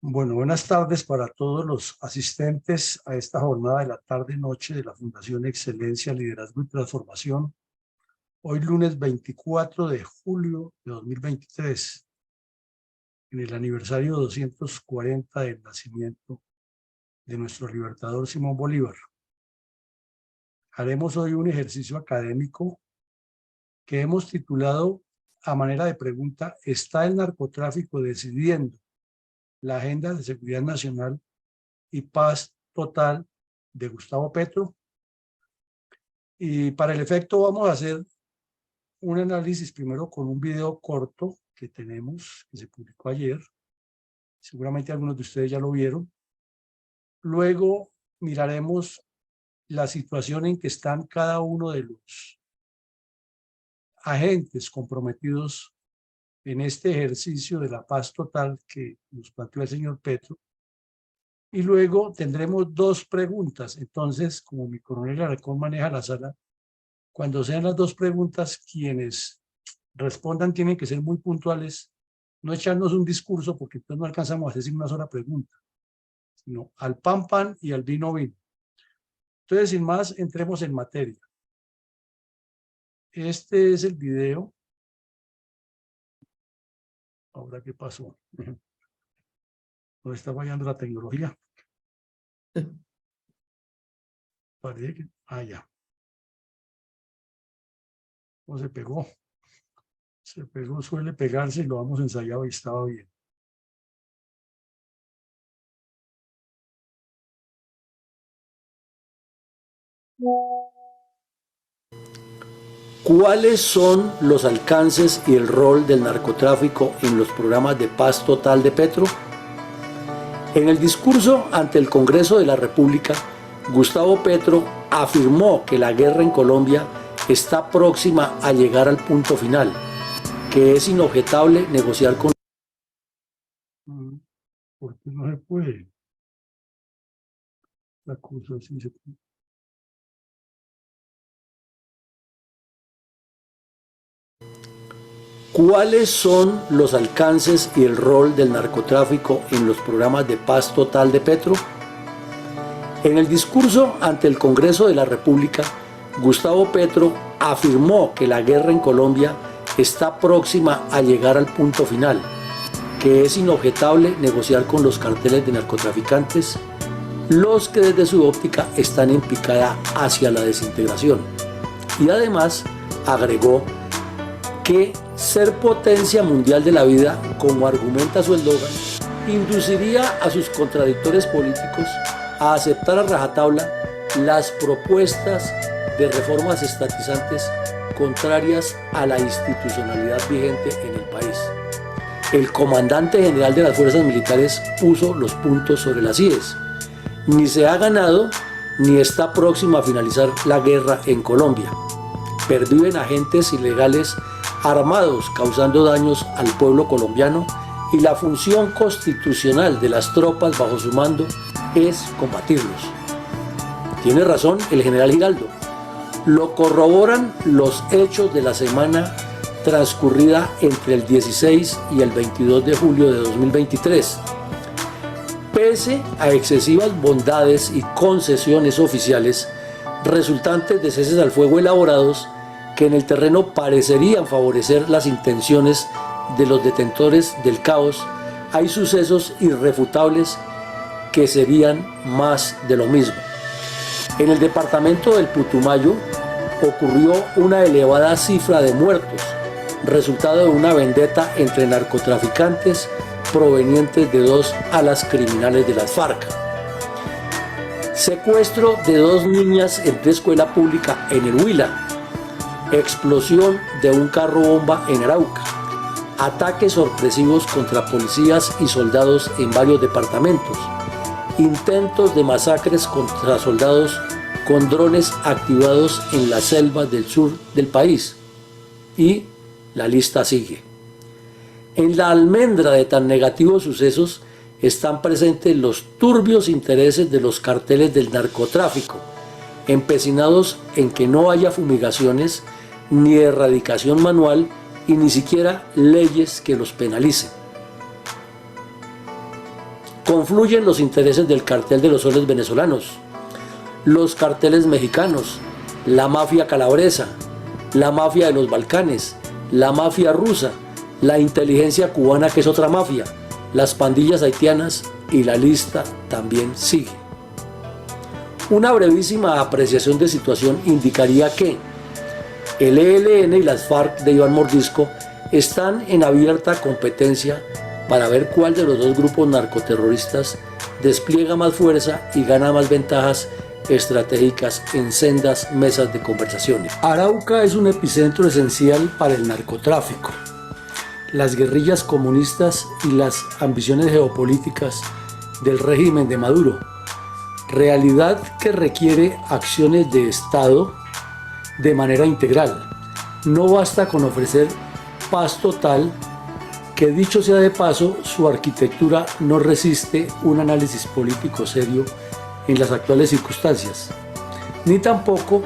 Bueno, buenas tardes para todos los asistentes a esta jornada de la tarde-noche de la Fundación Excelencia, Liderazgo y Transformación. Hoy lunes 24 de julio de 2023, en el aniversario 240 del nacimiento de nuestro libertador Simón Bolívar. Haremos hoy un ejercicio académico que hemos titulado a manera de pregunta: ¿está el narcotráfico decidiendo la agenda de seguridad nacional y paz total de Gustavo Petro? Y para el efecto vamos a hacer un análisis primero con un video corto que tenemos, que se publicó ayer. Seguramente algunos de ustedes ya lo vieron. Luego miraremos la situación en que están cada uno de los agentes comprometidos en este ejercicio de la paz total que nos planteó el señor Petro. Y luego tendremos dos preguntas. Entonces, como mi coronel Alarcón maneja la sala, cuando sean las dos preguntas, quienes respondan tienen que ser muy puntuales, no echarnos un discurso, porque entonces no alcanzamos a decir una sola pregunta, sino al pan pan y al vino vino. Entonces, sin más, entremos en materia. Este es el video. Ahora, ¿qué pasó? ¿Dónde está fallando la tecnología? Parece que... ya. ¿Cómo se pegó? Se pegó, suele pegarse y lo hemos ensayado y estaba bien. ¿Cuáles son los alcances y el rol del narcotráfico en los programas de paz total de Petro? En el discurso ante el Congreso de la República, Gustavo Petro afirmó que la guerra en Colombia está próxima a llegar al punto final, que es inobjetable negociar con... ¿Por qué no se puede? La cosa así se puede. ¿Cuáles son los alcances y el rol del narcotráfico en los programas de paz total de Petro? En el discurso ante el Congreso de la República, Gustavo Petro afirmó que la guerra en Colombia está próxima a llegar al punto final, que es inobjetable negociar con los carteles de narcotraficantes, los que desde su óptica están en picada hacia la desintegración. Y además agregó que ser potencia mundial de la vida, como argumenta su eslogan, induciría a sus contradictores políticos a aceptar a rajatabla las propuestas de reformas estatizantes contrarias a la institucionalidad vigente en el país. El comandante general de las fuerzas militares puso los puntos sobre las íes. Ni se ha ganado ni está próxima a finalizar la guerra en Colombia. Perviven agentes ilegales armados causando daños al pueblo colombiano y la función constitucional de las tropas bajo su mando es combatirlos. Tiene razón el general Giraldo. Lo corroboran los hechos de la semana transcurrida entre el 16 y el 22 de julio de 2023. Pese a excesivas bondades y concesiones oficiales resultantes de ceses al fuego elaborados que en el terreno parecerían favorecer las intenciones de los detentores del caos, hay sucesos irrefutables que serían más de lo mismo. En el departamento del Putumayo ocurrió una elevada cifra de muertos, resultado de una vendetta entre narcotraficantes provenientes de dos alas criminales de las FARC. Secuestro de dos niñas en preescuela pública en el Huila. Explosión de un carro bomba en Arauca. Ataques sorpresivos contra policías y soldados en varios departamentos. Intentos de masacres contra soldados con drones activados en las selvas del sur del país. Y la lista sigue. En la almendra de tan negativos sucesos están presentes los turbios intereses de los carteles del narcotráfico, empecinados en que no haya fumigaciones ni erradicación manual y ni siquiera leyes que los penalicen. confluyen los intereses del cartel de los soles venezolanos, los carteles mexicanos, la mafia calabresa, la mafia de los Balcanes, la mafia rusa, la inteligencia cubana, que es otra mafia, las pandillas haitianas, y la lista también sigue. Una brevísima apreciación de situación indicaría que el ELN y las FARC de Iván Mordisco están en abierta competencia para ver cuál de los dos grupos narcoterroristas despliega más fuerza y gana más ventajas estratégicas en sendas mesas de conversaciones. Arauca es un epicentro esencial para el narcotráfico. Las guerrillas comunistas y las ambiciones geopolíticas del régimen de Maduro, realidad que requiere acciones de Estado de manera integral. No basta con ofrecer paz total, que dicho sea de paso, su arquitectura no resiste un análisis político serio en las actuales circunstancias, ni tampoco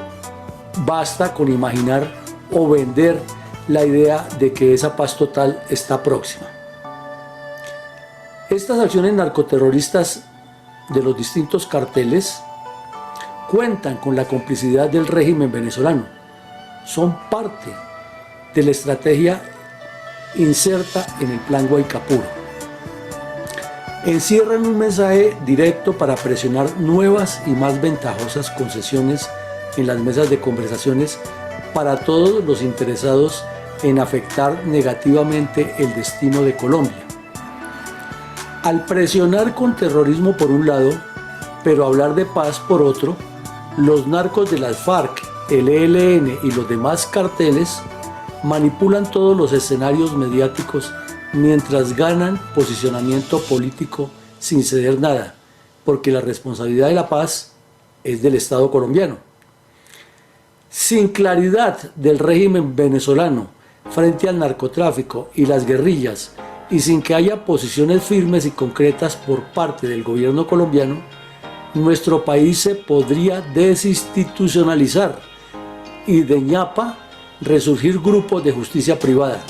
basta con imaginar o vender la idea de que esa paz total está próxima. Estas acciones narcoterroristas de los distintos carteles cuentan con la complicidad del régimen venezolano, son parte de la estrategia inserta en el Plan Guaycapuro. Encierran un mensaje directo para presionar nuevas y más ventajosas concesiones en las mesas de conversaciones para todos los interesados en afectar negativamente el destino de Colombia. Al presionar con terrorismo por un lado, pero hablar de paz por otro, los narcos de las FARC, el ELN y los demás carteles manipulan todos los escenarios mediáticos mientras ganan posicionamiento político sin ceder nada, porque la responsabilidad de la paz es del Estado colombiano. Sin claridad del régimen venezolano frente al narcotráfico y las guerrillas, y sin que haya posiciones firmes y concretas por parte del gobierno colombiano, nuestro país se podría desinstitucionalizar y de ñapa resurgir grupos de justicia privada,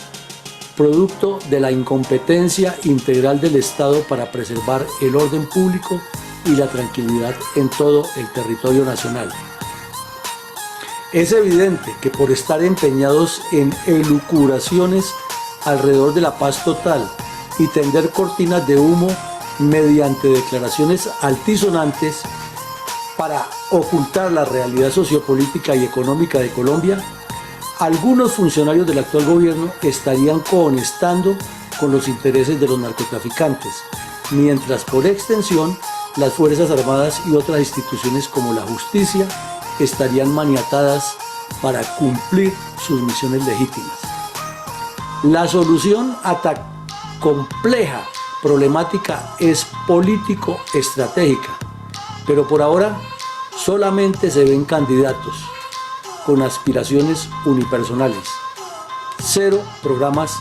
producto de la incompetencia integral del Estado para preservar el orden público y la tranquilidad en todo el territorio nacional. Es evidente que por estar empeñados en elucubraciones alrededor de la paz total y tender cortinas de humo mediante declaraciones altisonantes para ocultar la realidad sociopolítica y económica de Colombia, algunos funcionarios del actual gobierno estarían cohonestando con los intereses de los narcotraficantes, mientras por extensión las Fuerzas Armadas y otras instituciones como la justicia estarían maniatadas para cumplir sus misiones legítimas. La solución a tan compleja problemática es político-estratégica, pero por ahora solamente se ven candidatos con aspiraciones unipersonales, cero programas,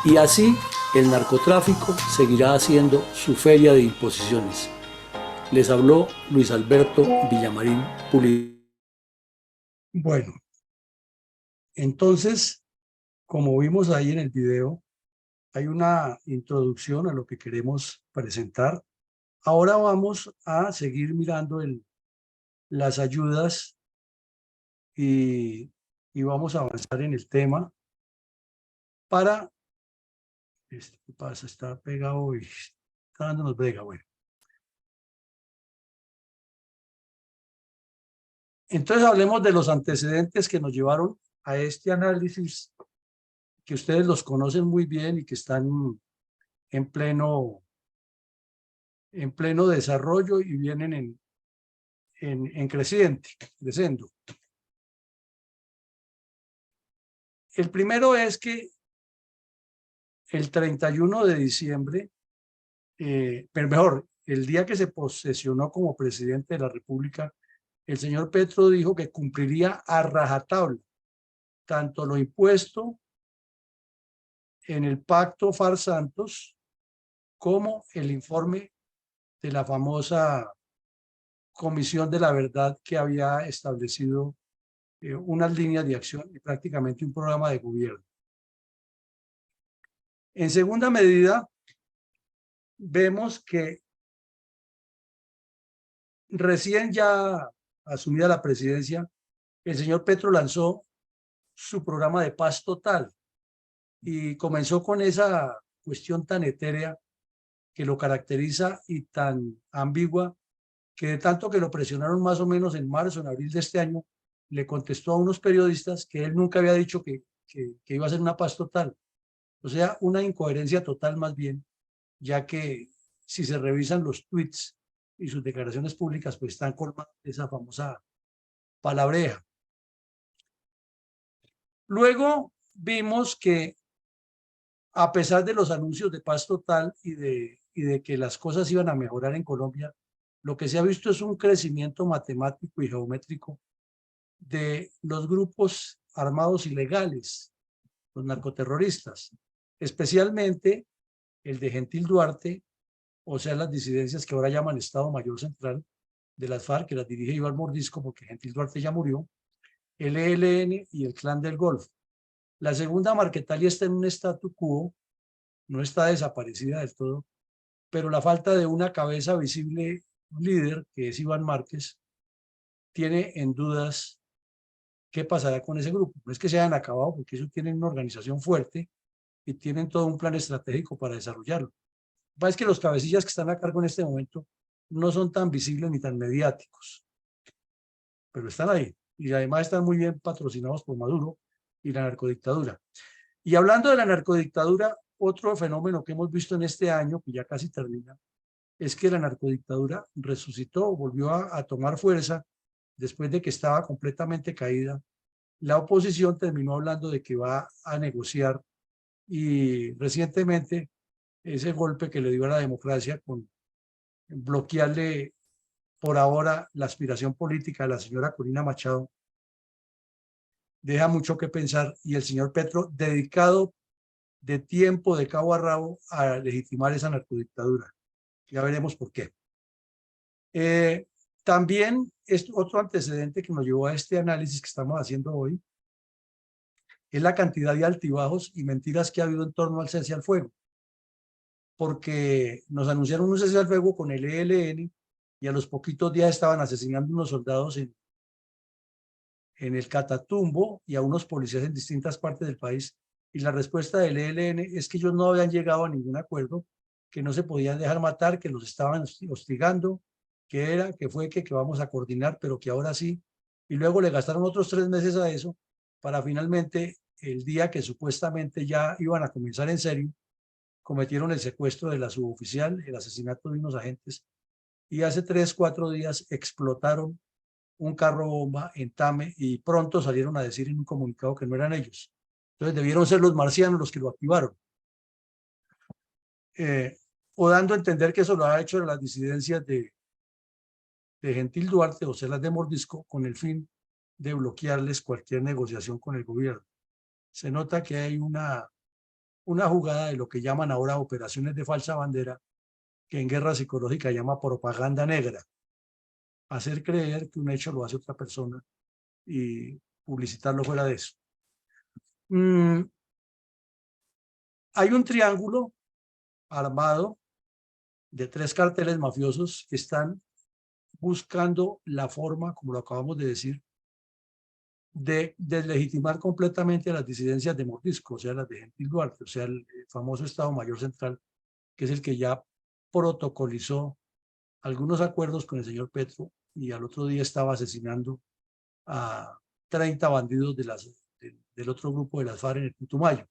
y así el narcotráfico seguirá haciendo su feria de imposiciones. Les habló Luis Alberto Villamarín Pulido. Bueno, entonces, como vimos ahí en el video, hay una introducción a lo que queremos presentar. Ahora vamos a seguir mirando las ayudas y vamos a avanzar en el tema para... ¿Qué pasa? Está pegado y está dándonos brega. Bueno. Entonces hablemos de los antecedentes que nos llevaron a este análisis, que ustedes los conocen muy bien y que están en pleno desarrollo y vienen en creciendo. El primero es que el 31 de diciembre, pero mejor, el día que se posesionó como presidente de la República, el señor Petro dijo que cumpliría a rajatabla tanto lo impuesto en el pacto FARC-Santos como el informe de la famosa Comisión de la Verdad, que había establecido unas líneas de acción y prácticamente un programa de gobierno. En segunda medida, vemos que recién ya asumida la presidencia, el señor Petro lanzó su programa de paz total y comenzó con esa cuestión tan etérea que lo caracteriza y tan ambigua, que de tanto que lo presionaron más o menos en marzo, en abril de este año, le contestó a unos periodistas que él nunca había dicho que iba a ser una paz total. O sea, una incoherencia total más bien, ya que si se revisan los tweets y sus declaraciones públicas, pues están colmando esa famosa palabreja. Luego vimos que a pesar de los anuncios de paz total y de que las cosas iban a mejorar en Colombia, lo que se ha visto es un crecimiento matemático y geométrico de los grupos armados ilegales, los narcoterroristas, especialmente el de Gentil Duarte, o sea, las disidencias que ahora llaman Estado Mayor Central de las FARC, que las dirige Iván Mordisco porque Gentil Duarte ya murió, el ELN y el Clan del Golfo. La segunda Marquetalia está en un statu quo, no está desaparecida del todo, pero la falta de una cabeza visible líder, que es Iván Márquez, tiene en dudas qué pasará con ese grupo. No es que se hayan acabado, porque ellos tienen una organización fuerte y tienen todo un plan estratégico para desarrollarlo. Lo que pasa es que los cabecillas que están a cargo en este momento no son tan visibles ni tan mediáticos, pero están ahí y además están muy bien patrocinados por Maduro y la narcodictadura. Y hablando de la narcodictadura, otro fenómeno que hemos visto en este año, que ya casi termina, es que la narcodictadura resucitó, volvió a tomar fuerza después de que estaba completamente caída. La oposición terminó hablando de que va a negociar y recientemente ese golpe que le dio a la democracia con bloquearle por ahora la aspiración política de la señora Corina Machado deja mucho que pensar, y el señor Petro dedicado de tiempo de cabo a rabo a legitimar esa narcodictadura. Ya veremos por qué. También es otro antecedente que nos llevó a este análisis que estamos haciendo hoy, es la cantidad de altibajos y mentiras que ha habido en torno al cese al fuego. Porque nos anunciaron un cese al fuego con el ELN y a los poquitos días estaban asesinando unos soldados en el Catatumbo y a unos policías en distintas partes del país. Y la respuesta del ELN es que ellos no habían llegado a ningún acuerdo, que no se podían dejar matar, que los estaban hostigando, que fue que vamos a coordinar, pero que ahora sí. Y luego le gastaron otros 3 meses a eso para finalmente, el día que supuestamente ya iban a comenzar en serio, cometieron el secuestro de la suboficial, el asesinato de unos agentes, y hace 3, 4 días explotaron un carro bomba en Tame y pronto salieron a decir en un comunicado que no eran ellos. Entonces debieron ser los marcianos los que lo activaron. O dando a entender que eso lo ha hecho las disidencias de Gentil Duarte o Celas de Mordisco con el fin de bloquearles cualquier negociación con el gobierno. Se nota que hay una jugada de lo que llaman ahora operaciones de falsa bandera, que en guerra psicológica llama propaganda negra. Hacer creer que un hecho lo hace otra persona y publicitarlo fuera de eso. Hay un triángulo armado de 3 carteles mafiosos que están buscando la forma, como lo acabamos de decir, de deslegitimar completamente a las disidencias de Mordisco, o sea, las de Gentil Duarte, o sea, el famoso Estado Mayor Central, que es el que ya protocolizó algunos acuerdos con el señor Petro y al otro día estaba asesinando a 30 bandidos del otro grupo de las FARC en el Putumayo.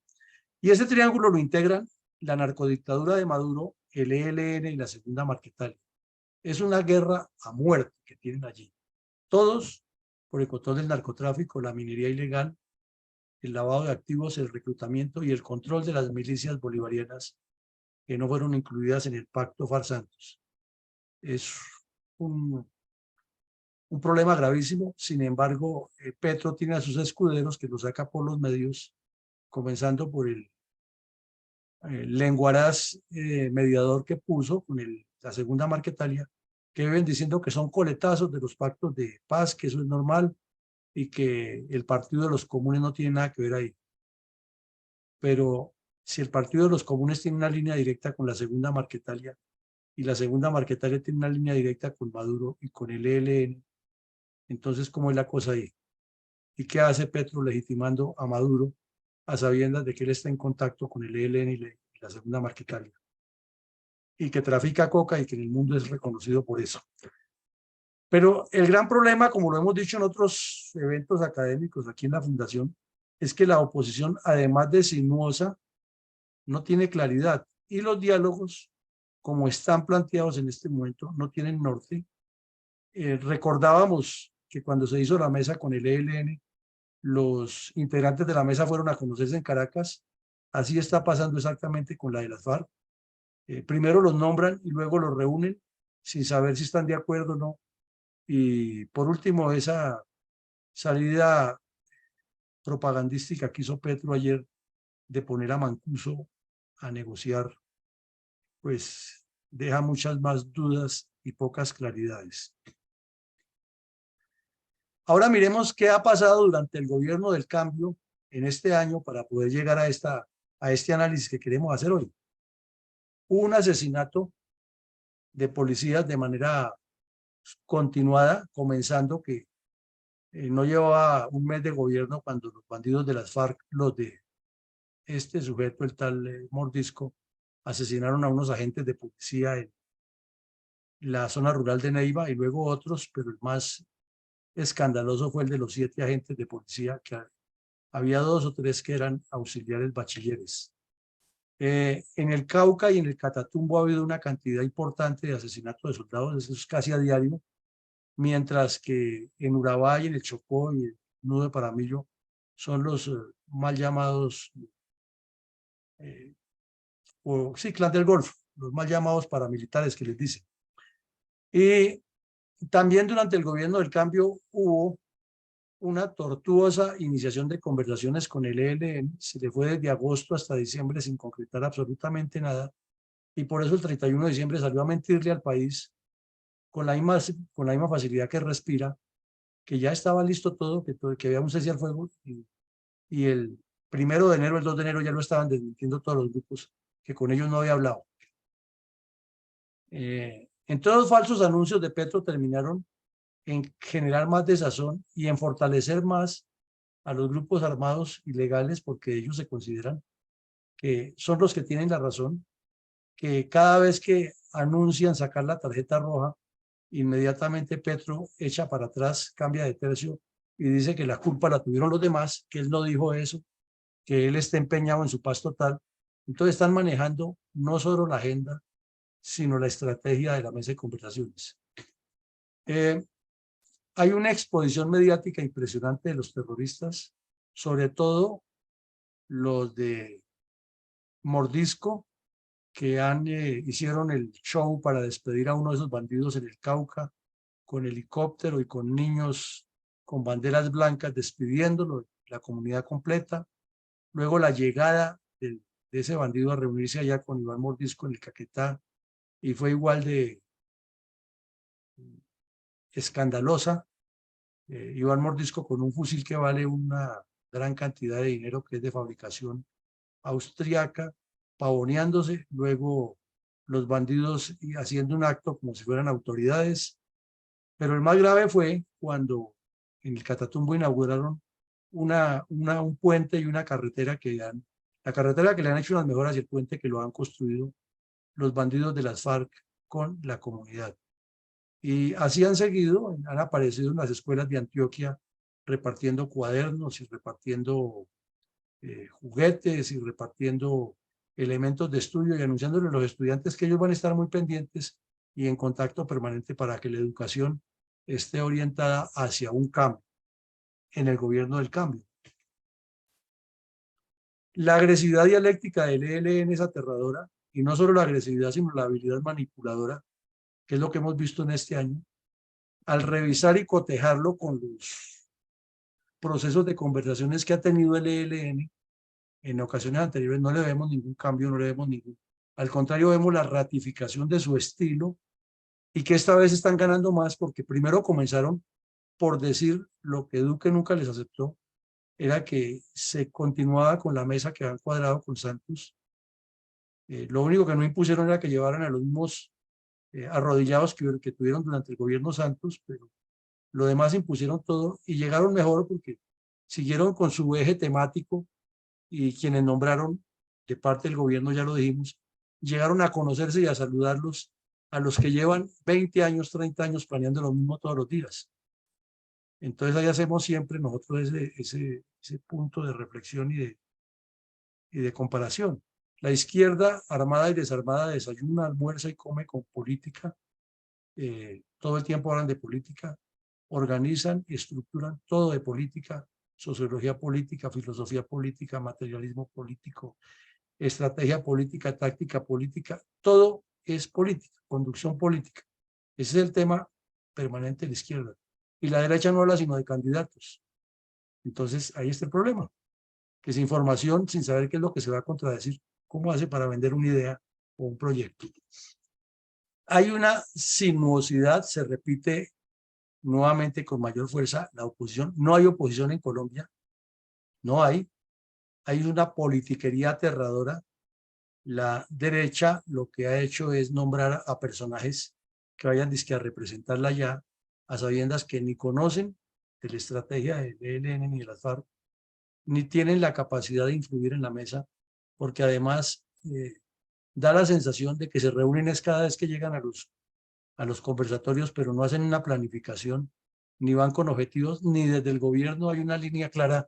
Y ese triángulo lo integran la narcodictadura de Maduro, el ELN y la segunda Marquetalia. Es una guerra a muerte que tienen allí. Todos por el control del narcotráfico, la minería ilegal, el lavado de activos, el reclutamiento y el control de las milicias bolivarianas que no fueron incluidas en el pacto FARC-Santos. Es un problema gravísimo. Sin embargo, Petro tiene a sus escuderos que lo saca por los medios, comenzando por el lenguaraz mediador que puso con la segunda Marquetalia, que viven diciendo que son coletazos de los pactos de paz, que eso es normal y que el Partido de los Comunes no tiene nada que ver ahí. Pero si el Partido de los Comunes tiene una línea directa con la segunda Marquetalia y la segunda Marquetalia tiene una línea directa con Maduro y con el ELN, entonces, ¿cómo es la cosa ahí? ¿Y qué hace Petro legitimando a Maduro a sabiendas de que él está en contacto con el ELN y la segunda Marquetalia? Y que trafica coca y que en el mundo es reconocido por eso. Pero el gran problema, como lo hemos dicho en otros eventos académicos aquí en la Fundación, es que la oposición, además de sinuosa, no tiene claridad. Y los diálogos, como están planteados en este momento, no tienen norte. Recordábamos que cuando se hizo la mesa con el ELN, los integrantes de la mesa fueron a conocerse en Caracas. Así está pasando exactamente con la de las FARC. Primero los nombran y luego los reúnen sin saber si están de acuerdo o no. Y por último, esa salida propagandística que hizo Petro ayer de poner a Mancuso a negociar, pues deja muchas más dudas y pocas claridades. Ahora miremos qué ha pasado durante el gobierno del cambio en este año para poder llegar a este análisis que queremos hacer hoy. Hubo un asesinato de policías de manera continuada, comenzando que no llevaba un mes de gobierno cuando los bandidos de las FARC, los de este sujeto, el tal Mordisco, asesinaron a unos agentes de policía en la zona rural de Neiva y luego otros, pero el más escandaloso fue el de los 7 agentes de policía, que había 2 o 3 que eran auxiliares bachilleres. En el Cauca y en el Catatumbo ha habido una cantidad importante de asesinatos de soldados, eso es casi a diario, mientras que en Urabá y en el Chocó y el Nudo de Paramillo son los mal llamados, sí, Clan del Golfo, los mal llamados paramilitares que les dicen. Y también durante el gobierno del cambio hubo una tortuosa iniciación de conversaciones con el ELN, se le fue desde agosto hasta diciembre sin concretar absolutamente nada, y por eso el 31 de diciembre salió a mentirle al país con la misma facilidad que respira, que ya estaba listo todo, que había un cese al fuego, y el 1 de enero, el 2 de enero ya lo estaban desmintiendo todos los grupos, que con ellos no había hablado. En todos los falsos anuncios de Petro terminaron en generar más desazón y en fortalecer más a los grupos armados ilegales, porque ellos se consideran que son los que tienen la razón, que cada vez que anuncian sacar la tarjeta roja, inmediatamente Petro echa para atrás, cambia de tercio y dice que la culpa la tuvieron los demás, que él no dijo eso, que él está empeñado en su paz total. Entonces están manejando no solo la agenda, sino la estrategia de la mesa de conversaciones. Hay una exposición mediática impresionante de los terroristas, sobre todo los de Mordisco, que hicieron el show para despedir a uno de esos bandidos en el Cauca, con helicóptero y con niños con banderas blancas despidiéndolo, la comunidad completa. Luego la llegada de ese bandido a reunirse allá con Iván Mordisco en el Caquetá, y fue igual de escandalosa. Iván Mordisco con un fusil que vale una gran cantidad de dinero, que es de fabricación austriaca, pavoneándose, luego los bandidos haciendo un acto como si fueran autoridades. Pero el más grave fue cuando en el Catatumbo inauguraron un puente y una carretera la carretera que le han hecho unas mejoras y el puente que lo han construido los bandidos de las FARC con la comunidad. Y así han seguido, han aparecido en las escuelas de Antioquia repartiendo cuadernos y repartiendo juguetes y repartiendo elementos de estudio y anunciándole a los estudiantes que ellos van a estar muy pendientes y en contacto permanente para que la educación esté orientada hacia un cambio en el gobierno del cambio. La agresividad dialéctica del ELN es aterradora, y no solo la agresividad, sino la habilidad manipuladora, que es lo que hemos visto en este año. Al revisar y cotejarlo con los procesos de conversaciones que ha tenido el ELN en ocasiones anteriores, no le vemos ningún cambio, no le vemos al contrario, vemos la ratificación de su estilo, y que esta vez están ganando más porque primero comenzaron por decir lo que Duque nunca les aceptó, era que se continuaba con la mesa que habían cuadrado con Santos Lo único que no impusieron era que llevaran a los mismos arrodillados que tuvieron durante el gobierno Santos, pero lo demás impusieron todo y llegaron mejor porque siguieron con su eje temático y quienes nombraron de parte del gobierno, ya lo dijimos, llegaron a conocerse y a saludarlos a los que llevan 20 años, 30 años planeando lo mismo todos los días. Entonces ahí hacemos siempre nosotros ese punto de reflexión y de comparación. La izquierda armada y desarmada desayuna, almuerza y come con política. Todo el tiempo hablan de política, organizan y estructuran todo de política, sociología política, filosofía política, materialismo político, estrategia política, táctica política, todo es política, conducción política. Ese es el tema permanente de la izquierda. Y la derecha no habla sino de candidatos. Entonces ahí está el problema, que es información sin saber qué es lo que se va a contradecir, cómo hace para vender una idea o un proyecto. Hay una sinuosidad, se repite nuevamente con mayor fuerza la oposición. No hay oposición en Colombia, no hay. Hay una politiquería aterradora. La derecha lo que ha hecho es nombrar a personajes que vayan a representarla ya, a sabiendas que ni conocen de la estrategia del ELN ni de las FARC, ni tienen la capacidad de influir en la mesa, porque además da la sensación de que se reúnen es cada vez que llegan a los conversatorios, pero no hacen una planificación, ni van con objetivos, ni desde el gobierno hay una línea clara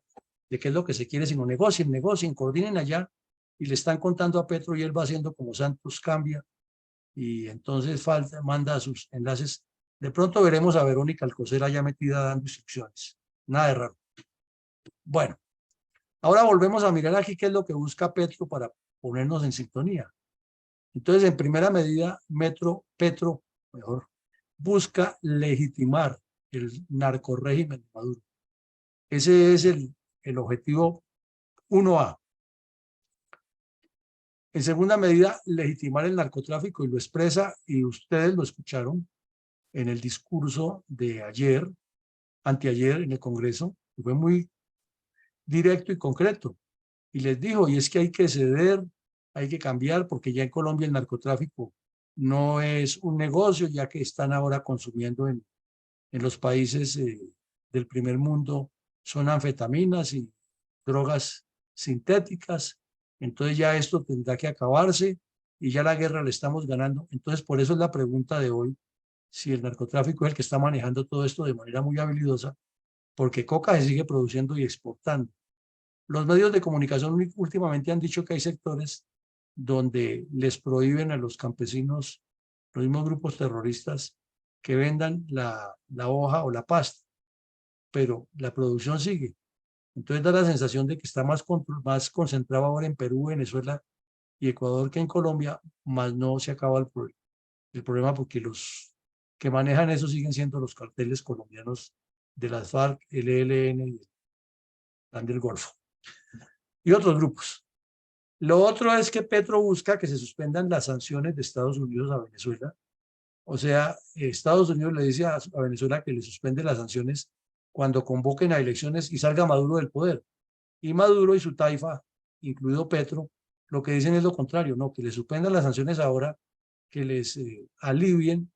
de qué es lo que se quiere, sino negocien, coordinen allá, y le están contando a Petro y él va haciendo como Santos cambia, y entonces manda sus enlaces. De pronto veremos a Verónica Alcocer allá metida dando instrucciones. Nada de raro. Bueno, ahora volvemos a mirar aquí qué es lo que busca Petro para ponernos en sintonía. Entonces, en primera medida, Petro, mejor, busca legitimar el narcorrégimen de Maduro. Ese es el objetivo 1A. En segunda medida, legitimar el narcotráfico, y lo expresa, y ustedes lo escucharon en el discurso de ayer, anteayer en el Congreso, que fue muy directo y concreto. Y les dijo, y es que hay que ceder, hay que cambiar, porque ya en Colombia el narcotráfico no es un negocio, ya que están ahora consumiendo en los países del primer mundo, son anfetaminas y drogas sintéticas. Entonces ya esto tendrá que acabarse y ya la guerra la estamos ganando. Entonces por eso es la pregunta de hoy, si el narcotráfico es el que está manejando todo esto de manera muy habilidosa, porque coca se sigue produciendo y exportando. Los medios de comunicación últimamente han dicho que hay sectores donde les prohíben a los campesinos, los mismos grupos terroristas, que vendan la hoja o la pasta, pero la producción sigue. Entonces da la sensación de que está más concentrado ahora en Perú, Venezuela y Ecuador que en Colombia, más no se acaba el problema, porque los que manejan eso siguen siendo los carteles colombianos de las FARC, el ELN y el Plan del Golfo y otros grupos. Lo otro es que Petro busca que se suspendan las sanciones de Estados Unidos a Venezuela. O sea, Estados Unidos le dice a Venezuela que le suspende las sanciones cuando convoquen a elecciones y salga Maduro del poder. Y Maduro y su taifa, incluido Petro, lo que dicen es lo contrario, no, que le suspendan las sanciones ahora, que les alivien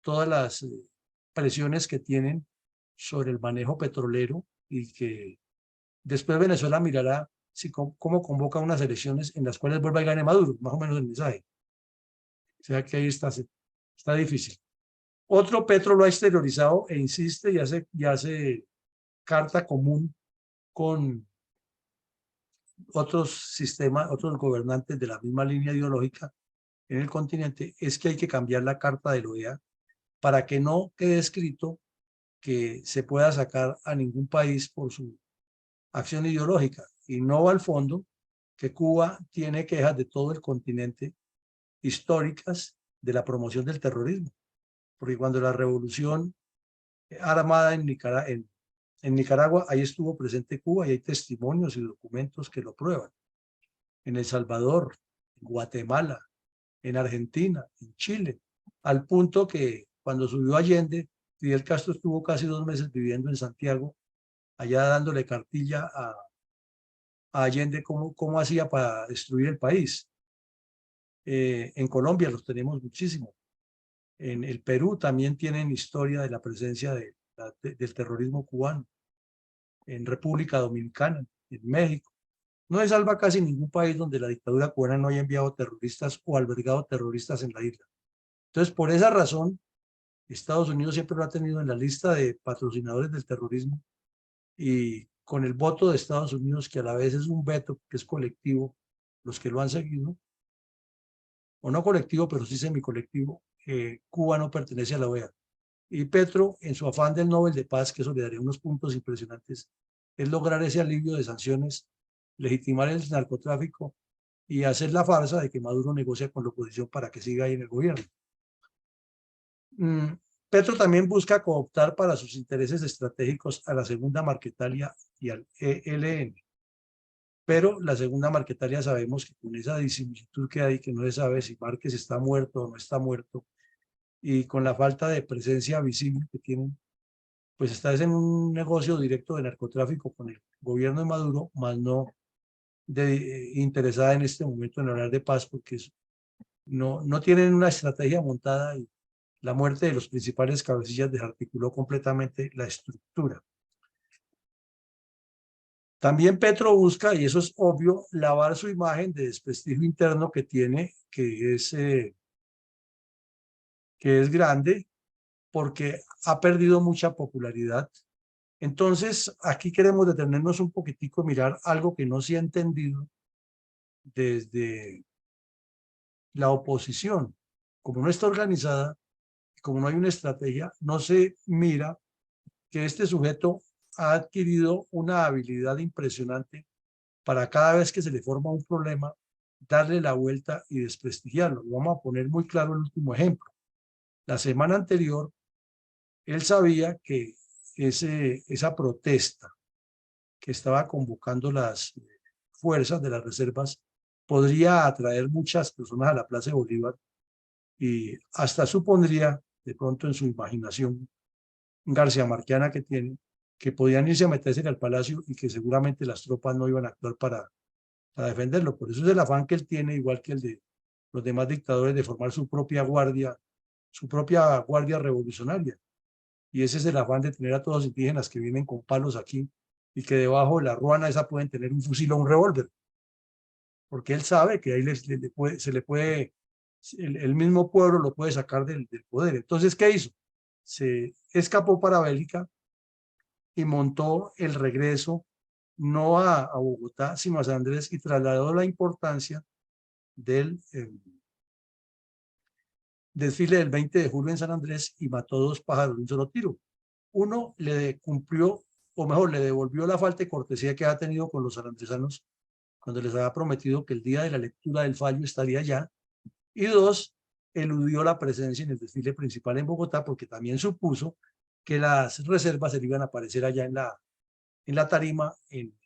todas las presiones que tienen sobre el manejo petrolero, y que después Venezuela mirará cómo convoca unas elecciones en las cuales vuelva y gane Maduro, más o menos el mensaje. O sea que ahí está difícil. Otro, Petro lo ha exteriorizado e insiste y hace carta común con otros sistemas, otros gobernantes de la misma línea ideológica en el continente, es que hay que cambiar la carta de la OEA para que no quede escrito que se pueda sacar a ningún país por su acción ideológica, y no va al fondo que Cuba tiene quejas de todo el continente históricas de la promoción del terrorismo, porque cuando la revolución armada en Nicaragua, ahí estuvo presente Cuba y hay testimonios y documentos que lo prueban. En El Salvador, en Guatemala, en Argentina, en Chile, al punto que cuando subió Allende, Fidel Castro estuvo casi 2 meses viviendo en Santiago, allá dándole cartilla a Allende cómo hacía para destruir el país. En Colombia los tenemos muchísimo. En el Perú también tienen historia de la presencia del terrorismo cubano. En República Dominicana, en México. No se salva casi ningún país donde la dictadura cubana no haya enviado terroristas o albergado terroristas en la isla. Entonces, por esa razón, Estados Unidos siempre lo ha tenido en la lista de patrocinadores del terrorismo, y con el voto de Estados Unidos, que a la vez es un veto que es colectivo, los que lo han seguido, o no colectivo, pero sí semicolectivo, Cuba no pertenece a la OEA. Y Petro, en su afán del Nobel de Paz, que eso le daría unos puntos impresionantes, es lograr ese alivio de sanciones, legitimar el narcotráfico y hacer la farsa de que Maduro negocia con la oposición para que siga ahí en el gobierno. Petro también busca cooptar para sus intereses estratégicos a la Segunda Marquetalia y al ELN. Pero la Segunda Marquetalia sabemos que con esa disimilitud que hay, que no se sabe si Márquez está muerto o no está muerto, y con la falta de presencia visible que tienen, pues está en un negocio directo de narcotráfico con el gobierno de Maduro, más no interesada en este momento en hablar de paz, porque no tienen una estrategia montada, y la muerte de los principales cabecillas desarticuló completamente la estructura. También Petro busca, y eso es obvio, lavar su imagen de desprestigio interno que tiene, que es grande, porque ha perdido mucha popularidad. Entonces, aquí queremos detenernos un poquitico, mirar algo que no se ha entendido desde la oposición. Como no está organizada, como no hay una estrategia, no se mira que este sujeto ha adquirido una habilidad impresionante para cada vez que se le forma un problema, darle la vuelta y desprestigiarlo. Vamos a poner muy claro el último ejemplo. La semana anterior, él sabía que esa protesta que estaba convocando las fuerzas de las reservas podría atraer muchas personas a la Plaza de Bolívar, y hasta supondría, de pronto en su imaginación García Marquiana que tiene, que podían irse a meterse en el palacio y que seguramente las tropas no iban a actuar para defenderlo. Por eso es el afán que él tiene, igual que el de los demás dictadores, de formar su propia guardia revolucionaria. Y ese es el afán de tener a todos los indígenas que vienen con palos aquí, y que debajo de la ruana esa pueden tener un fusil o un revólver, porque él sabe que ahí el mismo pueblo lo puede sacar del poder. Entonces, ¿qué hizo? Se escapó para Bélgica y montó el regreso no a Bogotá, sino a San Andrés, y trasladó la importancia del desfile del 20 de julio en San Andrés, y mató 2 pájaros de un solo tiro. Uno, le cumplió, o mejor, le devolvió la falta de cortesía que ha tenido con los sanandresanos cuando les había prometido que el día de la lectura del fallo estaría allá. Y 2, eludió la presencia en el desfile principal en Bogotá, porque también supuso que las reservas se le iban a aparecer allá en la tarima, en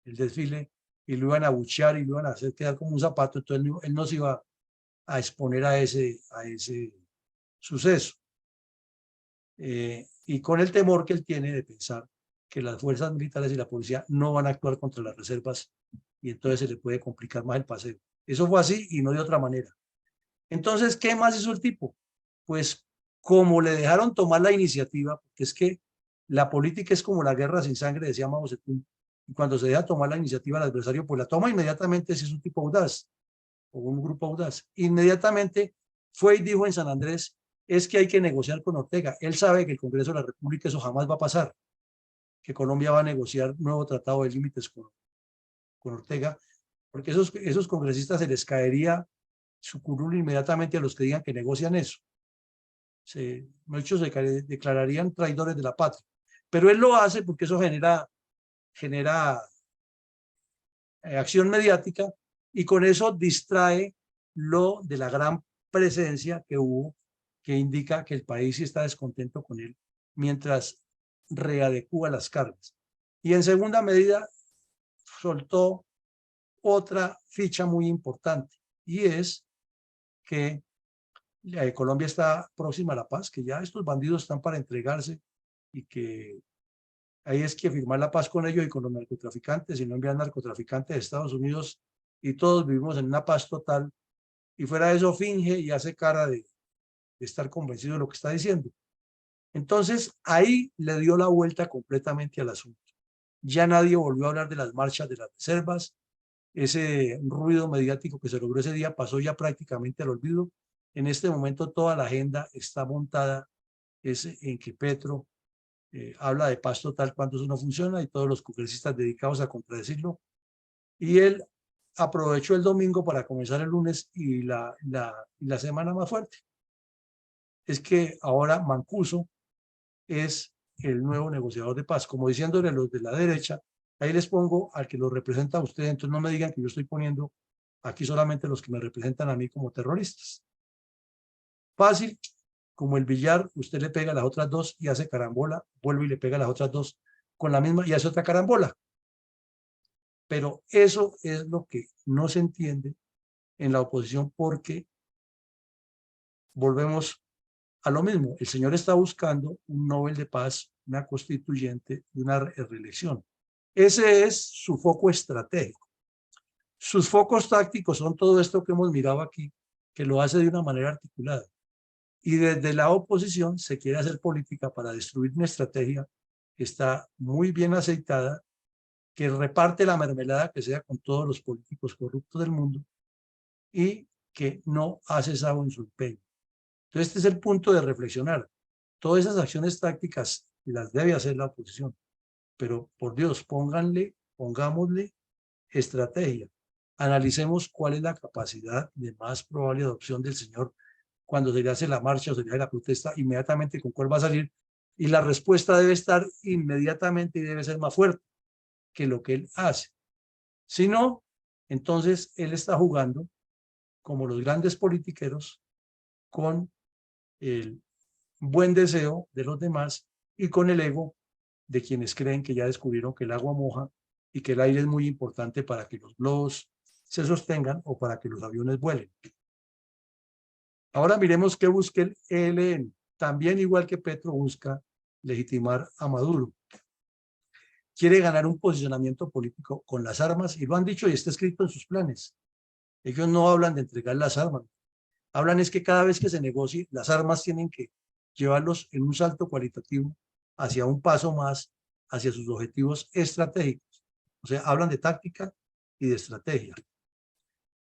el desfile, y lo iban a abuchear y lo iban a hacer quedar como un zapato. Entonces él no se iba a exponer a ese suceso. Y con el temor que él tiene de pensar que las fuerzas militares y la policía no van a actuar contra las reservas, y entonces se le puede complicar más el paseo. Eso fue así y no de otra manera. Entonces, ¿qué más hizo el tipo? Pues como le dejaron tomar la iniciativa, porque es que la política es como la guerra sin sangre, decía Mao Zedong, y cuando se deja tomar la iniciativa al adversario, pues la toma inmediatamente si es un tipo audaz o un grupo audaz. Inmediatamente fue y dijo en San Andrés, es que hay que negociar con Ortega. Él sabe que el Congreso de la República eso jamás va a pasar, que Colombia va a negociar un nuevo tratado de límites con Ortega, porque esos congresistas se les caería su curul inmediatamente a los que digan que negocian eso. Muchos se declararían traidores de la patria. Pero él lo hace porque eso genera acción mediática, y con eso distrae lo de la gran presencia que hubo, que indica que el país sí está descontento con él, mientras readecúa las cargas. Y en segunda medida, soltó otra ficha muy importante, y es que Colombia está próxima a la paz, que ya estos bandidos están para entregarse, y que ahí es que firmar la paz con ellos y con los narcotraficantes, y no enviar narcotraficantes a Estados Unidos, y todos vivimos en una paz total, y fuera de eso finge y hace cara de estar convencido de lo que está diciendo. Entonces ahí le dio la vuelta completamente al asunto. Ya nadie volvió a hablar de las marchas de las reservas. Ese ruido mediático que se logró ese día pasó ya prácticamente al olvido. En este momento toda la agenda está montada en que Petro habla de paz total cuando eso no funciona y todos los congresistas dedicados a contradecirlo. Y él aprovechó el domingo para comenzar el lunes y la semana más fuerte. Es que ahora Mancuso es el nuevo negociador de paz, como diciéndole a los de la derecha, ahí les pongo al que lo representa a ustedes, entonces no me digan que yo estoy poniendo aquí solamente los que me representan a mí como terroristas. Fácil, como el billar, usted le pega a las otras dos y hace carambola, vuelve y le pega a las otras dos con la misma y hace otra carambola. Pero eso es lo que no se entiende en la oposición porque volvemos a lo mismo. El señor está buscando un Nobel de Paz, una constituyente y una reelección. Ese es su foco estratégico. Sus focos tácticos son todo esto que hemos mirado aquí, que lo hace de una manera articulada. Y desde la oposición se quiere hacer política para destruir una estrategia que está muy bien aceitada, que reparte la mermelada que sea con todos los políticos corruptos del mundo y que no ha cesado en su empeño. Entonces este es el punto de reflexionar. Todas esas acciones tácticas las debe hacer la oposición, pero por Dios, pongámosle estrategia. Analicemos cuál es la capacidad de más probable adopción del señor cuando se le hace la marcha o se le hace la protesta, inmediatamente con cuál va a salir. Y la respuesta debe estar inmediatamente y debe ser más fuerte que lo que él hace. Si no, entonces él está jugando como los grandes politiqueros con el buen deseo de los demás y con el ego de quienes creen que ya descubrieron que el agua moja y que el aire es muy importante para que los globos se sostengan o para que los aviones vuelen. Ahora miremos qué busca el ELN. También igual que Petro busca legitimar a Maduro. Quiere ganar un posicionamiento político con las armas y lo han dicho y está escrito en sus planes. Ellos no hablan de entregar las armas. Hablan es que cada vez que se negocie, las armas tienen que llevarlos en un salto cualitativo hacia un paso más, hacia sus objetivos estratégicos. O sea, hablan de táctica y de estrategia.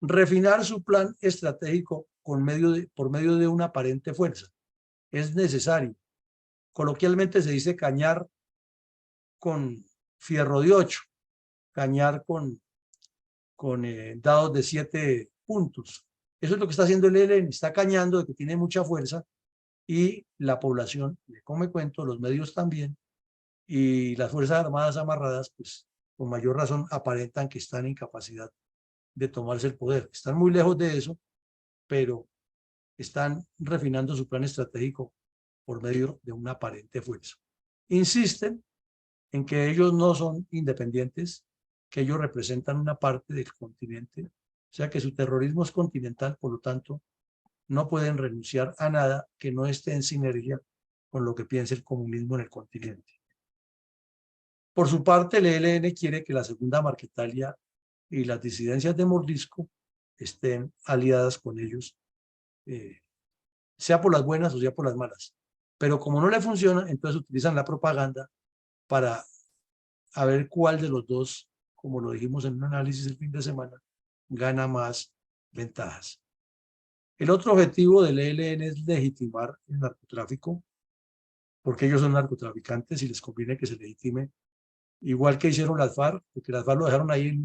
Refinar su plan estratégico por medio de una aparente fuerza. Es necesario. Coloquialmente se dice cañar con fierro de 8, cañar con dados de 7 puntos. Eso es lo que está haciendo el ELN, está cañando de que tiene mucha fuerza y la población le come cuento, los medios también, y las Fuerzas Armadas amarradas, pues con mayor razón aparentan que están en capacidad de tomarse el poder. Están muy lejos de eso, pero están refinando su plan estratégico por medio de una aparente fuerza. Insisten en que ellos no son independientes, que ellos representan una parte del continente, o sea que su terrorismo es continental, por lo tanto, no pueden renunciar a nada que no esté en sinergia con lo que piensa el comunismo en el continente. Por su parte, el ELN quiere que la Segunda Marquetalia y las disidencias de Mordisco estén aliadas con ellos, sea por las buenas o sea por las malas. Pero como no le funciona, entonces utilizan la propaganda para a ver cuál de los dos, como lo dijimos en un análisis el fin de semana, gana más ventajas. El otro objetivo del ELN es legitimar el narcotráfico, porque ellos son narcotraficantes y les conviene que se legitime, igual que hicieron las FARC, porque las FARC lo dejaron ahí,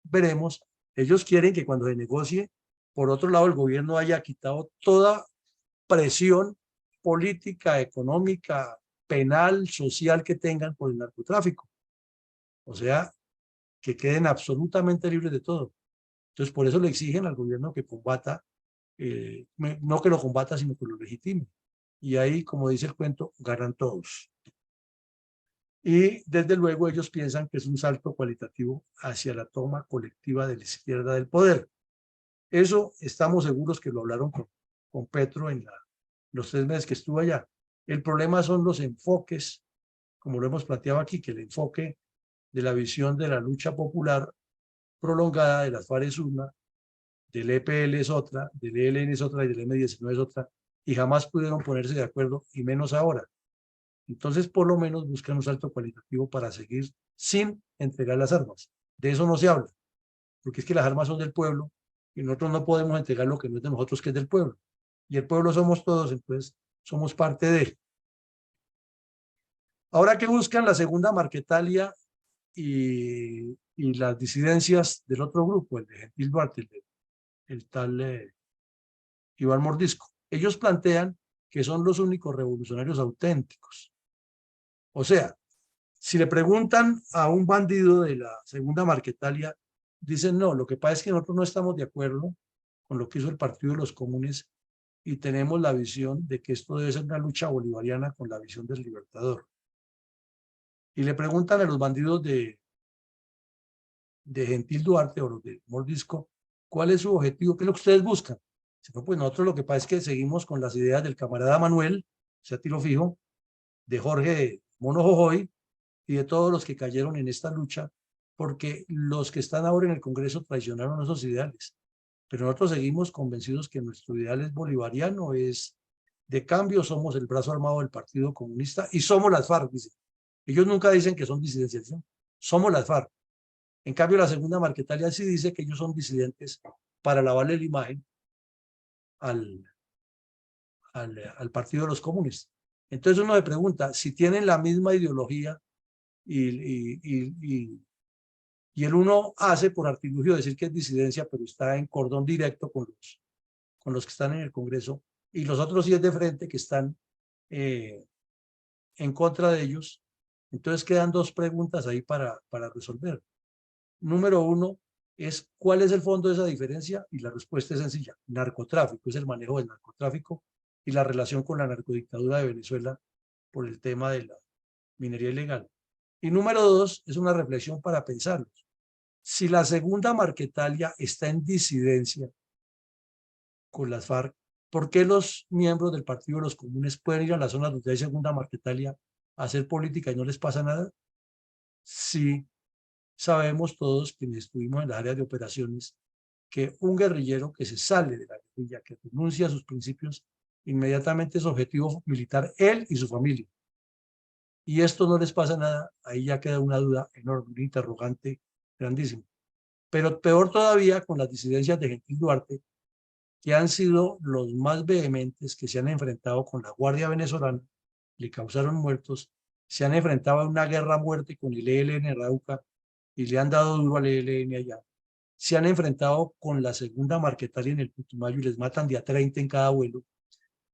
veremos. Ellos quieren que cuando se negocie, por otro lado, el gobierno haya quitado toda presión política, económica, penal, social que tengan por el narcotráfico. O sea, que queden absolutamente libres de todo. Entonces, por eso le exigen al gobierno que combata, no que lo combata, sino que lo legitime. Y ahí, como dice el cuento, ganan todos. Y desde luego ellos piensan que es un salto cualitativo hacia la toma colectiva de la izquierda del poder. Eso estamos seguros que lo hablaron con Petro en los 3 meses que estuvo allá. El problema son los enfoques, como lo hemos planteado aquí, que el enfoque de la visión de la lucha popular prolongada de las FARC-UNA del EPL es otra, del ELN es otra y del M19 es otra, y jamás pudieron ponerse de acuerdo, y menos ahora. Entonces, por lo menos buscan un salto cualitativo para seguir sin entregar las armas. De eso no se habla, porque es que las armas son del pueblo y nosotros no podemos entregar lo que no es de nosotros, que es del pueblo. Y el pueblo somos todos, entonces somos parte de él. Ahora que buscan la segunda Marquetalia y las disidencias del otro grupo, el de Gentil Duarte, el tal Iván Mordisco, ellos plantean que son los únicos revolucionarios auténticos. O sea, si le preguntan a un bandido de la segunda Marquetalia, dicen no, lo que pasa es que nosotros no estamos de acuerdo con lo que hizo el Partido de los Comunes y tenemos la visión de que esto debe ser una lucha bolivariana con la visión del Libertador. Y le preguntan a los bandidos de Gentil Duarte o los de Mordisco, ¿cuál es su objetivo? ¿Qué es lo que ustedes buscan? No, pues nosotros lo que pasa es que seguimos con las ideas del camarada Manuel, o sea, tiro fijo, de Jorge Mono Jojoy y de todos los que cayeron en esta lucha, porque los que están ahora en el Congreso traicionaron esos ideales. Pero nosotros seguimos convencidos que nuestro ideal es bolivariano, es de cambio, somos el brazo armado del Partido Comunista y somos las FARC, dicen. Ellos nunca dicen que son disidencias, ¿no? Somos las FARC. En cambio, la segunda Marquetalia sí dice que ellos son disidentes para lavarle la imagen al, al Partido de los Comunes. Entonces uno se pregunta, si tienen la misma ideología y el uno hace por artilugio decir que es disidencia, pero está en cordón directo con los que están en el Congreso, y los otros sí es de frente que están en contra de ellos. Entonces quedan dos preguntas ahí para resolver. Número uno es ¿cuál es el fondo de esa diferencia? Y la respuesta es sencilla: narcotráfico, es el manejo del narcotráfico y la relación con la narcodictadura de Venezuela por el tema de la minería ilegal. Y número dos es una reflexión para pensarlo. Si la segunda Marquetalia está en disidencia con las FARC, ¿por qué los miembros del Partido de los Comunes pueden ir a las zonas donde hay segunda Marquetalia a hacer política y no les pasa nada? Si sabemos todos quienes estuvimos en las áreas de operaciones que un guerrillero que se sale de la guerrilla, que renuncia a sus principios, inmediatamente es objetivo militar él y su familia. Y esto no les pasa nada, ahí ya queda una duda enorme, un interrogante grandísimo. Pero peor todavía con las disidencias de Gentil Duarte, que han sido los más vehementes, que se han enfrentado con la Guardia Venezolana, le causaron muertos, se han enfrentado a una guerra a muerte con el ELN en Arauca y le han dado duro al ELN allá. Se han enfrentado con la segunda Marquetalia en el Putumayo y les matan de a 30 en cada vuelo.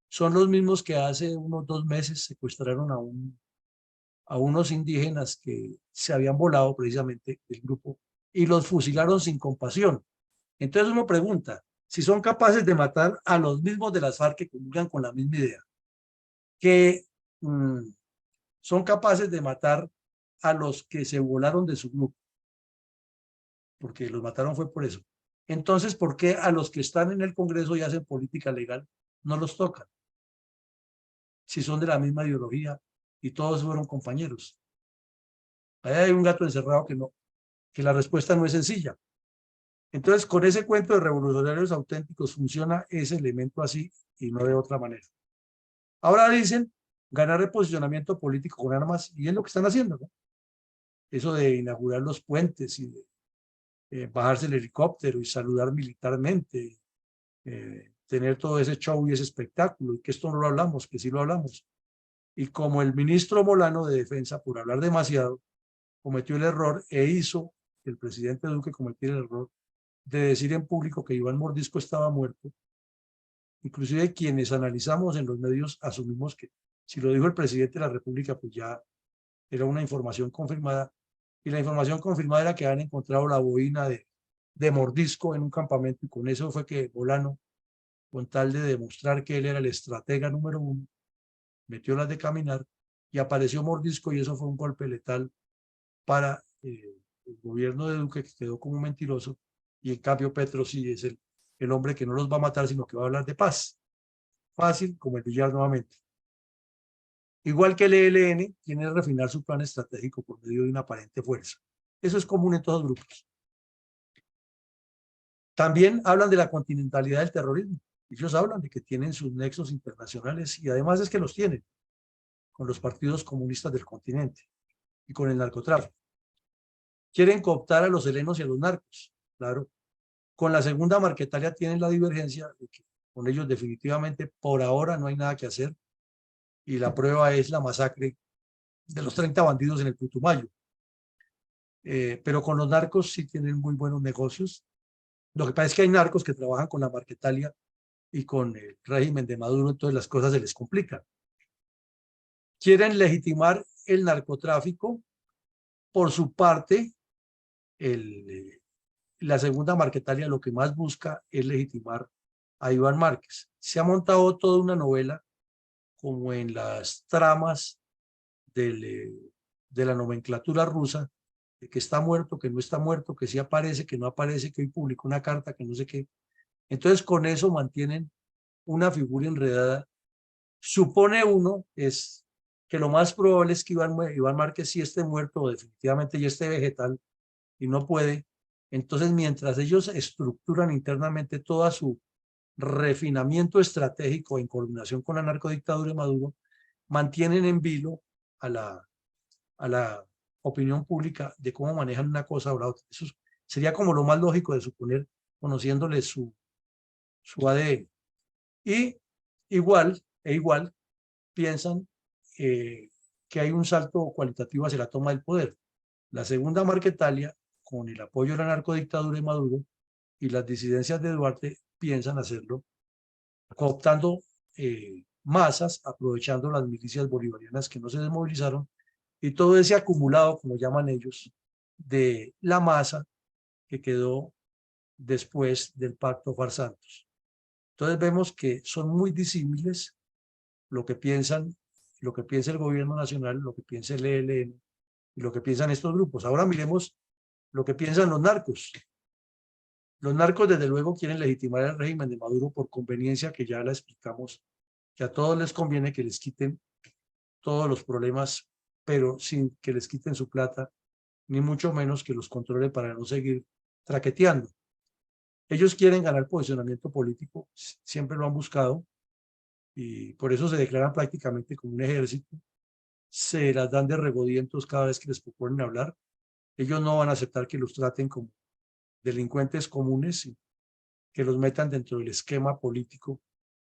Son los mismos que hace unos 2 meses secuestraron a unos indígenas que se habían volado precisamente del grupo y los fusilaron sin compasión. Entonces uno pregunta, si son capaces de matar a los mismos de las FARC que comulgan con la misma idea, que son capaces de matar a los que se volaron de su grupo, porque los mataron fue por eso. Entonces, ¿por qué a los que están en el Congreso y hacen política legal no los tocan? Si son de la misma ideología y todos fueron compañeros. Ahí hay un gato encerrado que la respuesta no es sencilla. Entonces, con ese cuento de revolucionarios auténticos funciona ese elemento así y no de otra manera. Ahora dicen ganar reposicionamiento político con armas y es lo que están haciendo, ¿no? Eso de inaugurar los puentes y de bajarse el helicóptero y saludar militarmente, tener todo ese show y ese espectáculo, y que esto no lo hablamos, que sí lo hablamos. Y como el ministro Molano de Defensa, por hablar demasiado, cometió el error e hizo que el presidente Duque cometiera el error de decir en público que Iván Mordisco estaba muerto. Inclusive quienes analizamos en los medios asumimos que si lo dijo el presidente de la República, pues ya era una información confirmada. Y la información confirmada era que habían encontrado la boina de Mordisco en un campamento, y con eso fue que Molano, con tal de demostrar que él era el estratega número uno, metió las de caminar y apareció Mordisco, y eso fue un golpe letal para el gobierno de Duque, que quedó como un mentiroso, y en cambio Petro sí es el hombre que no los va a matar, sino que va a hablar de paz. Fácil como el billar nuevamente. Igual que el ELN, tiene que refinar su plan estratégico por medio de una aparente fuerza. Eso es común en todos los grupos. También hablan de la continentalidad del terrorismo. Ellos hablan de que tienen sus nexos internacionales y además es que los tienen con los partidos comunistas del continente y con el narcotráfico. Quieren cooptar a los helenos y a los narcos, claro. Con la segunda Marquetalia tienen la divergencia de que con ellos definitivamente por ahora no hay nada que hacer y la prueba es la masacre de los 30 bandidos en el Putumayo. Pero con los narcos sí tienen muy buenos negocios. Lo que pasa es que hay narcos que trabajan con la Marquetalia y con el régimen de Maduro, entonces las cosas se les complican. Quieren legitimar el narcotráfico. Por su parte, la segunda Marquetalia lo que más busca es legitimar a Iván Márquez. Se ha montado toda una novela como en las tramas de la nomenclatura rusa, de que está muerto, que no está muerto, que sí aparece, que no aparece, que hoy publicó una carta, que no sé qué. Entonces con eso mantienen una figura enredada. Supone uno es que lo más probable es que Iván Márquez sí esté muerto o definitivamente ya esté vegetal y no puede. Entonces, mientras ellos estructuran internamente todo su refinamiento estratégico en coordinación con la narcodictadura de Maduro, mantienen en vilo a la opinión pública de cómo manejan una cosa o la otra. Eso sería como lo más lógico de suponer, conociéndole su ADN. Y igual piensan que hay un salto cualitativo hacia la toma del poder. La segunda Marquetalia, con el apoyo de la narcodictadura de Maduro y las disidencias de Duarte, piensan hacerlo cooptando masas, aprovechando las milicias bolivarianas que no se desmovilizaron y todo ese acumulado, como llaman ellos, de la masa que quedó después del pacto Farsantos. Entonces vemos que son muy disímiles lo que piensa el gobierno nacional, lo que piensa el ELN y lo que piensan estos grupos. Ahora miremos lo que piensan los narcos. Los narcos, desde luego, quieren legitimar el régimen de Maduro por conveniencia, que ya la explicamos, que a todos les conviene que les quiten todos los problemas, pero sin que les quiten su plata, ni mucho menos que los controle para no seguir traqueteando. Ellos quieren ganar posicionamiento político, siempre lo han buscado, y por eso se declaran prácticamente como un ejército. Se las dan de regodientos cada vez que les proponen hablar. Ellos no van a aceptar que los traten como delincuentes comunes, que los metan dentro del esquema político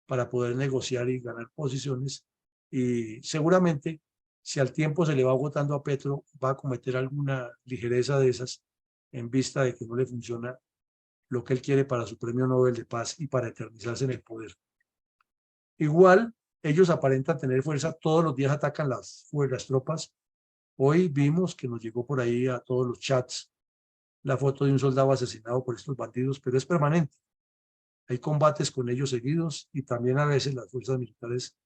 para poder negociar y ganar posiciones. Y seguramente, si al tiempo se le va agotando a Petro, va a cometer alguna ligereza de esas en vista de que no le funciona lo que él quiere para su premio Nobel de Paz y para eternizarse en el poder. Igual, ellos aparentan tener fuerza, todos los días atacan las tropas. Hoy vimos que nos llegó por ahí a todos los chats la foto de un soldado asesinado por estos bandidos, pero es permanente. Hay combates con ellos seguidos y también a veces las fuerzas militares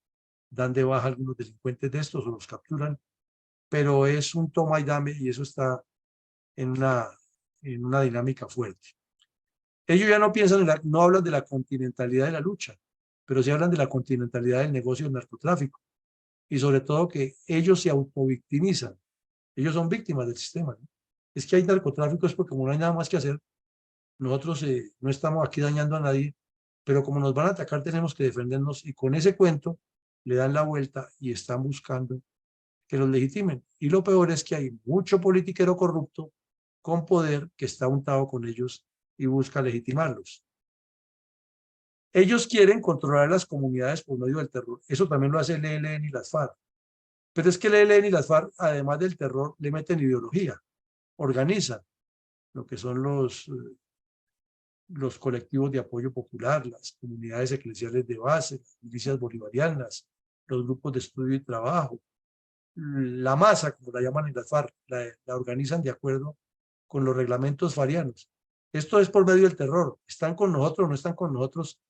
dan de baja a algunos delincuentes de estos o los capturan, pero es un toma y dame y eso está en una dinámica fuerte. Ellos ya no piensan, no hablan de la continentalidad de la lucha, pero sí hablan de la continentalidad del negocio del narcotráfico y sobre todo que ellos se autovictimizan. Ellos son víctimas del sistema, ¿no? Es que hay narcotráfico es porque como no hay nada más que hacer, nosotros no estamos aquí dañando a nadie, pero como nos van a atacar tenemos que defendernos y con ese cuento le dan la vuelta y están buscando que los legitimen. Y lo peor es que hay mucho politiquero corrupto con poder que está untado con ellos y busca legitimarlos. Ellos quieren controlar las comunidades por medio del terror. Eso también lo hace el ELN y las FARC. Pero es que el ELN y las FARC, además del terror, le meten ideología, organizan lo que son los colectivos de apoyo popular, las comunidades eclesiales de base, las milicias bolivarianas, los grupos de estudio y trabajo, la masa, como la llaman en las FARC, la organizan de acuerdo con los reglamentos farianos. Esto es por medio del terror. Están con nosotros, no están con nosotros,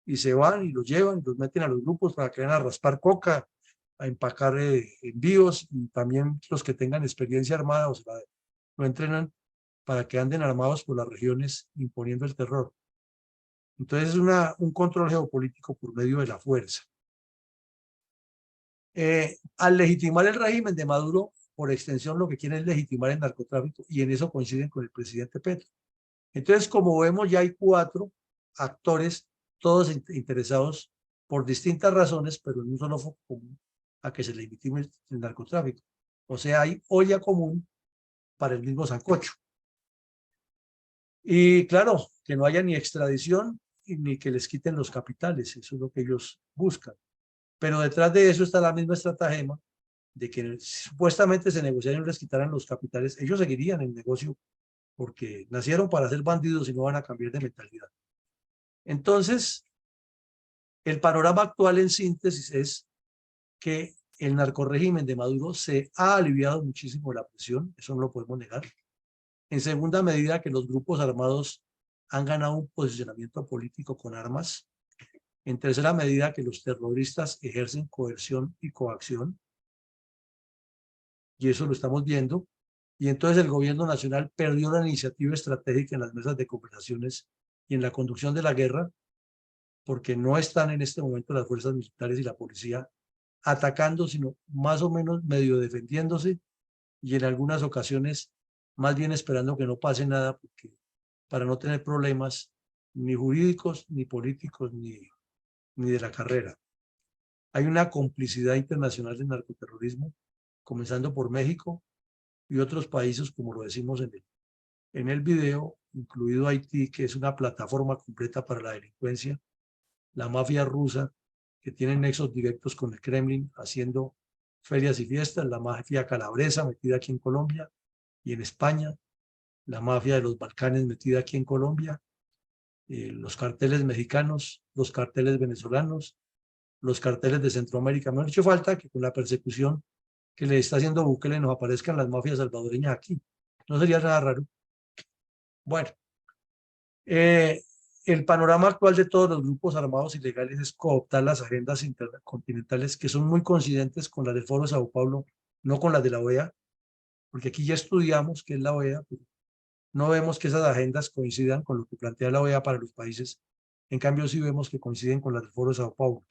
y se van y los llevan y los meten a los grupos para que vayan a raspar coca, a empacar envíos, y también los que tengan experiencia armada o lo entrenan para que anden armados por las regiones imponiendo el terror. Entonces es un control geopolítico por medio de la fuerza. Al legitimar el régimen de Maduro, por extensión lo que quieren es legitimar el narcotráfico y en eso coinciden con el presidente Petro. Entonces, como vemos, ya hay 4 actores, todos interesados por distintas razones, pero en un solo foco común, a que se legitime el narcotráfico. O sea, hay olla común para el mismo sancocho. Y claro, que no haya ni extradición ni que les quiten los capitales, eso es lo que ellos buscan. Pero detrás de eso está la misma estratagema de que supuestamente se negociaron y les quitaran los capitales. Ellos seguirían el negocio porque nacieron para ser bandidos y no van a cambiar de mentalidad. Entonces, el panorama actual en síntesis es que el narcorrégimen de Maduro se ha aliviado muchísimo la presión, eso no lo podemos negar. En segunda medida, que los grupos armados han ganado un posicionamiento político con armas. En tercera medida, que los terroristas ejercen coerción y coacción. Y eso lo estamos viendo. Y entonces el gobierno nacional perdió la iniciativa estratégica en las mesas de conversaciones y en la conducción de la guerra, porque no están en este momento las fuerzas militares y la policía atacando, sino más o menos medio defendiéndose y en algunas ocasiones más bien esperando que no pase nada, porque para no tener problemas ni jurídicos, ni políticos, ni de la carrera. Hay una complicidad internacional del narcoterrorismo, comenzando por México y otros países, como lo decimos en el video, incluido Haití, que es una plataforma completa para la delincuencia, la mafia rusa, que tiene nexos directos con el Kremlin, haciendo ferias y fiestas, la mafia calabresa, metida aquí en Colombia y en España, la mafia de los Balcanes, metida aquí en Colombia, los carteles mexicanos, los carteles venezolanos, los carteles de Centroamérica. Me ha hecho falta que con la persecución que le está haciendo Bukele nos aparezcan las mafias salvadoreñas aquí. No sería nada raro. Bueno, el panorama actual de todos los grupos armados ilegales es cooptar las agendas intercontinentales que son muy coincidentes con las del Foro de Sao Paulo, no con las de la OEA, porque aquí ya estudiamos qué es la OEA, pero no vemos que esas agendas coincidan con lo que plantea la OEA para los países. En cambio, sí vemos que coinciden con las del Foro de Sao Paulo.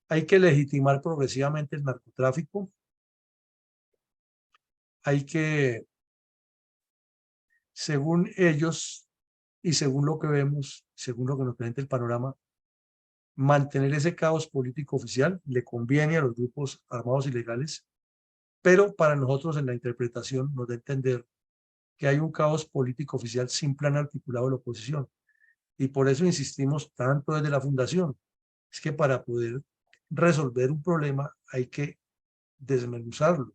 Hay que legitimar progresivamente el narcotráfico. Hay que, según ellos y según lo que vemos, según lo que nos presenta el panorama, mantener ese caos político oficial. Le conviene a los grupos armados ilegales, pero para nosotros en la interpretación nos da a entender que hay un caos político oficial sin plan articulado de la oposición. Y por eso insistimos tanto desde la fundación. Es que para poder resolver un problema hay que desmenuzarlo,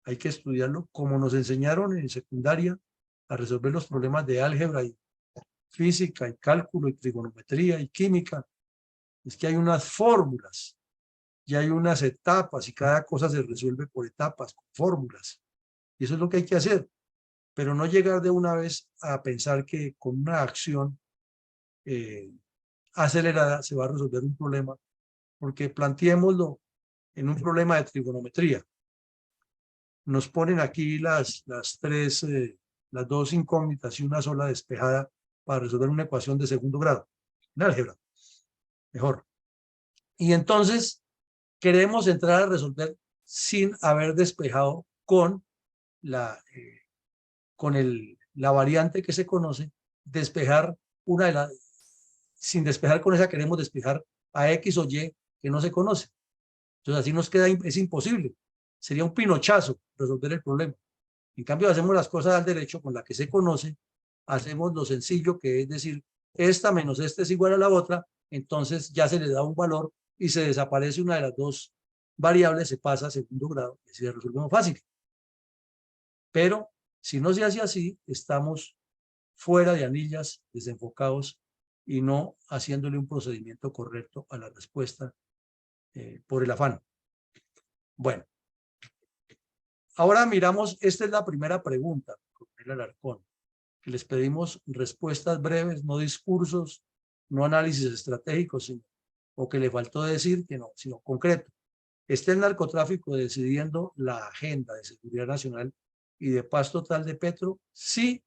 hay que estudiarlo como nos enseñaron en secundaria a resolver los problemas de álgebra y física y cálculo y trigonometría y química. Es que hay unas fórmulas y hay unas etapas y cada cosa se resuelve por etapas, con fórmulas. Y eso es lo que hay que hacer, pero no llegar de una vez a pensar que con una acción acelerada se va a resolver un problema, porque planteémoslo en un problema de trigonometría. Nos ponen aquí las dos incógnitas y una sola despejada para resolver una ecuación de segundo grado, en álgebra, mejor. Y entonces queremos entrar a resolver sin haber despejado con la variante que se conoce, despejar una de las, sin despejar con esa queremos despejar a X o Y que no se conoce. Entonces así nos queda, es imposible. Sería un pinochazo resolver el problema. En cambio, hacemos las cosas al derecho con la que se conoce, hacemos lo sencillo, que es decir, esta menos esta es igual a la otra, entonces ya se le da un valor y se desaparece una de las dos variables, se pasa a segundo grado y se resuelve fácil. Pero si no se hace así, estamos fuera de anillas, desenfocados y no haciéndole un procedimiento correcto a la respuesta por el afán. Bueno, ahora miramos, esta es la primera pregunta, Coronel Alarcón, que les pedimos respuestas breves, no discursos, no análisis estratégicos, o que le faltó decir que no, sino concreto. ¿Está el narcotráfico decidiendo la agenda de seguridad nacional y de paz total de Petro? ¿Sí